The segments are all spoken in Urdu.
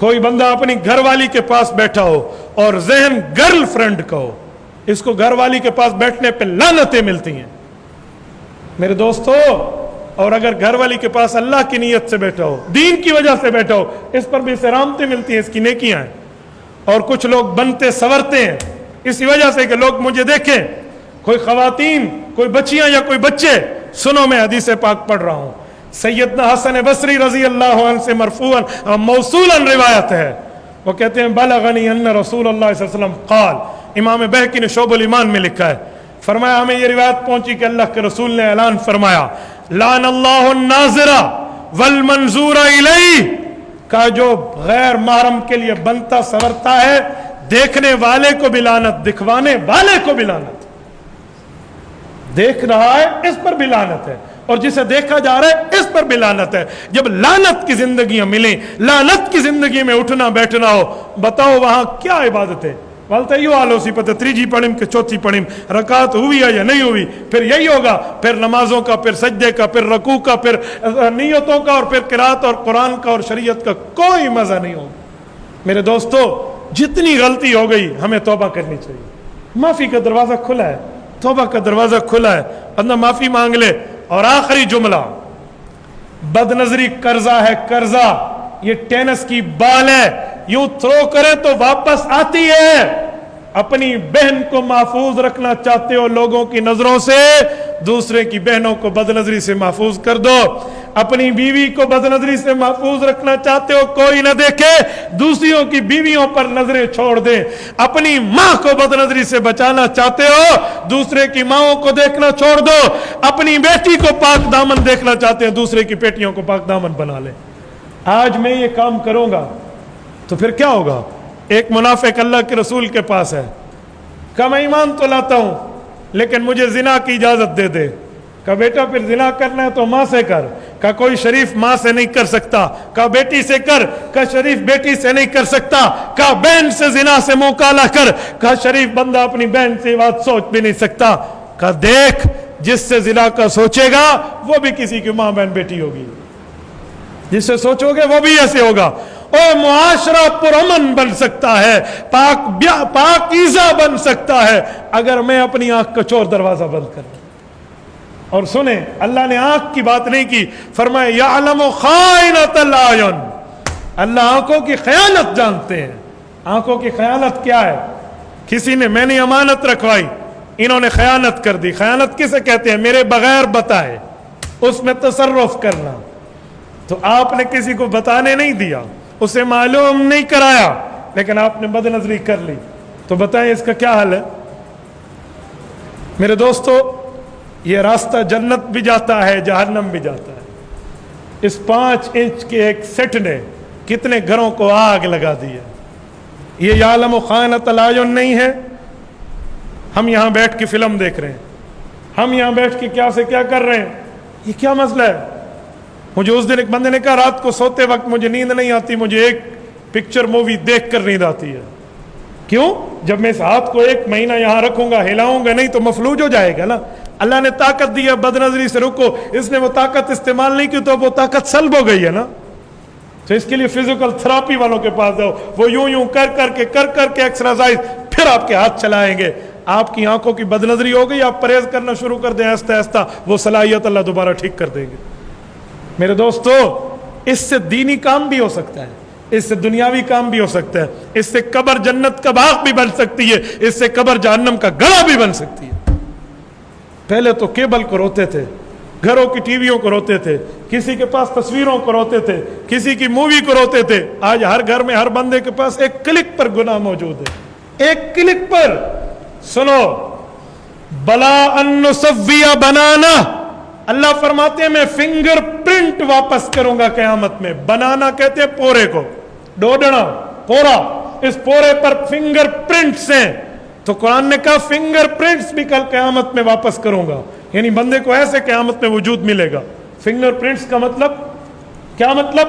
کوئی بندہ اپنی گھر والی کے پاس بیٹھا ہو اور ذہن گرل فرینڈ کا ہو، اس کو گھر والی کے پاس بیٹھنے پہ لعنتیں ملتی ہیں میرے دوستو. اور اگر گھر والی کے پاس اللہ کی نیت سے بیٹھا ہو، دین کی وجہ سے بیٹھا ہو، اس پر بھی سرامتیں ملتی ہیں، اس کی نیکیاں ہیں. اور کچھ لوگ بنتے سورتے ہیں اسی وجہ سے کہ لوگ مجھے دیکھیں. کوئی خواتین، کوئی بچیاں یا کوئی بچے، سنو میں حدیث پاک پڑھ رہا ہوں. سیدنا حسن بصری رضی اللہ عنہ سے مرفوعاً موصولاً روایت ہے، وہ کہتے ہیں بلغنی ان رسول اللہ صلی اللہ علیہ وسلم قال، امام بہقی نے شعب الایمان میں لکھا ہے، فرمایا ہمیں یہ روایت پہنچی کہ اللہ کے رسول نے اعلان فرمایا لعن اللہ الناظر والمنظور الیہ، کا جو غیر محرم کے لیے بنتا سورتا ہے، دیکھنے والے کو بھی لعنت، دکھوانے والے کو بھی لعنت. دیکھ رہا ہے اس پر بھی لعنت ہے، اور جسے دیکھا جا رہا ہے اس پر بھی لعنت ہے. جب لعنت کی زندگیاں ملیں، لعنت کی زندگی میں اٹھنا بیٹھنا ہو، بتاؤ وہاں کیا عبادت ہے؟ والتا یوں آلو سی پتہ تریجی پڑھیں کہ چوتھی پڑھیں، رکعت ہوئی ہے یا نہیں ہوئی، پھر یہی ہوگا، پھر نمازوں کا، پھر سجدے کا، پھر رکوع کا، پھر نیتوں کا، اور پھر قرات اور قرآن کا اور شریعت کا کوئی مزہ نہیں ہوگا. میرے دوستو، جتنی غلطی ہو گئی ہمیں توبہ کرنی چاہیے. معافی کا دروازہ کھلا ہے، توبہ کا دروازہ کھلا ہے، بندہ معافی مانگ لے. اور آخری جملہ، بد نظری قرضہ ہے، قرضہ یہ ٹینس کی بال ہے، یوں تھرو کرے تو واپس آتی ہے. اپنی بہن کو محفوظ رکھنا چاہتے ہو لوگوں کی نظروں سے، دوسرے کی بہنوں کو بد نظری سے محفوظ کر دو. اپنی بیوی کو بد نظری سے محفوظ رکھنا چاہتے ہو، کوئی نہ دیکھے، دوسریوں کی بیویوں پر نظریں چھوڑ دیں. اپنی ماں کو بد نظری سے بچانا چاہتے ہو، دوسرے کی ماؤں کو دیکھنا چھوڑ دو. اپنی بیٹی کو پاک دامن دیکھنا چاہتے ہیں، دوسرے کی بیٹیوں کو پاک دامن بنا لیں. آج میں یہ کام کروں گا تو پھر کیا ہوگا؟ ایک منافق اللہ کے رسول کے پاس ہے، کہا میں ایمان تو لاتا ہوں لیکن مجھے زنا کی اجازت دے دے. کہا بیٹا پھر زنا کرنا ہے تو ماں سے کر. کہا کوئی شریف ماں سے نہیں کر سکتا. کہا بیٹی سے کر. کہا شریف بیٹی سے نہیں کر سکتا. کہا بہن سے زنا سے منہ کالا کر. کہا شریف بندہ اپنی بہن سے بات سوچ بھی نہیں سکتا. کہا دیکھ، جس سے زنا کا سوچے گا وہ بھی کسی کی ماں بہن بیٹی ہوگی، جس سے سوچو گے وہ بھی ایسے ہوگا. اور معاشرہ پرامن بن سکتا ہے، پاکیزہ بن سکتا ہے اگر میں اپنی آنکھ کا چور دروازہ بند کر دوں. اور سنیں، اللہ نے آنکھ کی بات نہیں کی، فرمایا یعلم خائنۃ الاعین، اللہ آنکھوں کی خیانت جانتے ہیں. آنکھوں کی خیانت کیا ہے؟ کسی نے، میں نے امانت رکھوائی، انہوں نے خیانت کر دی. خیانت کسے کہتے ہیں؟ میرے بغیر بتائے اس میں تصرف کرنا. تو آپ نے کسی کو بتانے نہیں دیا، اسے معلوم نہیں کرایا، لیکن آپ نے بد نظری کر لی، تو بتائیں اس کا کیا حل ہے؟ میرے دوستو، یہ راستہ جنت بھی جاتا ہے، جہنم بھی جاتا ہے. اس 5 انچ کے ایک سیٹ نے کتنے گھروں کو آگ لگا دی ہے. یہ یعلم خائنۃ الاعین نہیں ہے. ہم یہاں بیٹھ کے فلم دیکھ رہے ہیں، ہم یہاں بیٹھ کے کیا سے کیا کر رہے ہیں، یہ کیا مسئلہ ہے؟ مجھے اس دن ایک بندے نے کہا رات کو سوتے وقت مجھے نیند نہیں آتی، مجھے ایک پکچر مووی دیکھ کر نیند آتی ہے. کیوں؟ جب میں اس ہاتھ کو 1 مہینہ یہاں رکھوں گا، ہلاؤں گا نہیں تو مفلوج ہو جائے گا نا. اللہ نے طاقت دی ہے بد نظری سے رکو، اس نے وہ طاقت استعمال نہیں کی تو وہ طاقت سلب ہو گئی ہے نا. تو اس کے لیے فزیکل تھراپی والوں کے پاس جاؤ، وہ یوں کر کر کے ایکسرسائز، پھر آپ کے ہاتھ چلائیں گے. آپ کی آنکھوں کی بد نظری ہو گئی، آپ پرہیز کرنا شروع کر دیں، آہستہ آہستہ وہ صلاحیت اللہ دوبارہ ٹھیک کر دیں گے. میرے دوستو، اس سے دینی کام بھی ہو سکتا ہے، اس سے دنیاوی کام بھی ہو سکتا ہے، اس سے قبر جنت کا باغ بھی بن سکتی ہے، اس سے قبر جہنم کا گڑھا بھی بن سکتی ہے. پہلے تو کیبل کو روتے تھے، گھروں کی ٹی ویوں کو روتے تھے، کسی کے پاس تصویروں کو روتے تھے، کسی کی مووی کو روتے تھے. آج ہر گھر میں ہر بندے کے پاس ایک کلک پر گناہ موجود ہے، ایک کلک پر. سنو، بلا ان نسوی بنانا، اللہ فرماتے ہیں میں فنگر پرنٹ واپس کروں گا قیامت میں. بنانا کہتے ہیں پورے کو، ڈوڈنا، پورا، اس پورے پر فنگر پرنٹس ہیں. تو قرآن نے کہا فنگر پرنٹس بھی کل قیامت میں واپس کروں گا، یعنی بندے کو ایسے قیامت میں وجود ملے گا. فنگر پرنٹس کا مطلب کیا؟ مطلب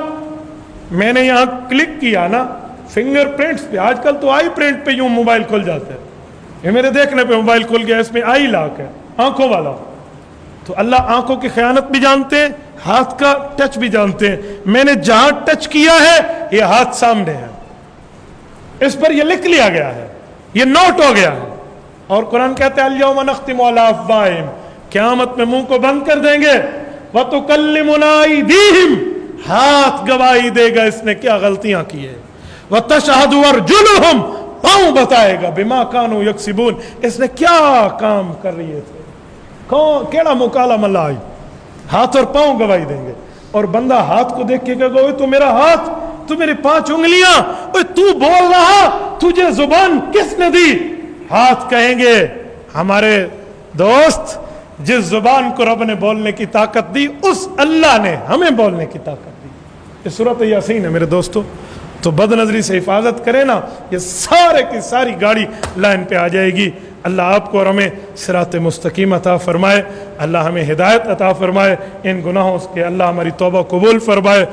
میں نے یہاں کلک کیا نا، فنگر پرنٹس پہ. آج کل تو آئی پرنٹ پہ یوں موبائل کھل جاتا ہے، یہ میرے دیکھنے پہ موبائل کھل گیا، اس میں آئی لاک ہے، آنکھوں والا. تو اللہ آنکھوں کی خیانت بھی جانتے ہیں، ہاتھ کا ٹچ بھی جانتے ہیں. میں نے جہاں ٹچ کیا ہے یہ ہاتھ سامنے ہے, اس پر یہ لکھ لیا گیا ہے, یہ نوٹ ہو گیا ہے. اور قرآن کہتے ہیں الیوم نختم علی افواہہم, قیامت میں منہ کو بند کر دیں گے. وتکلمنا ایدیہم, ہاتھ گواہی دے گا اس نے کیا غلطیاں کی ہے. وتشہد ارجلہم, پاؤں بتائے گا بما کانوا یکسبون, اس نے کیا کام کر رہے تھے, کیڑا مکالمہ لائی. ہاتھ اور پاؤں گواہی دیں گے. اور بندہ ہاتھ کو دیکھ کے کہے گا تو میرا ہاتھ, تو میری 5 انگلیاں, تو بول رہا, تجھے زبان کس نے دی؟ ہاتھ کہیں گے ہمارے دوست جس زبان کو رب نے بولنے کی طاقت دی اس اللہ نے ہمیں بولنے کی طاقت دی. یہ سورۃ یاسین ہے میرے دوستو. تو بد نظری سے حفاظت کرے نا, یہ سارے کی ساری گاڑی لائن پہ آ جائے گی. اللہ آپ کو اور ہمیں صراط مستقیم عطا فرمائے, اللہ ہمیں ہدایت عطا فرمائے, ان گناہوں کے اللہ ہماری توبہ قبول فرمائے.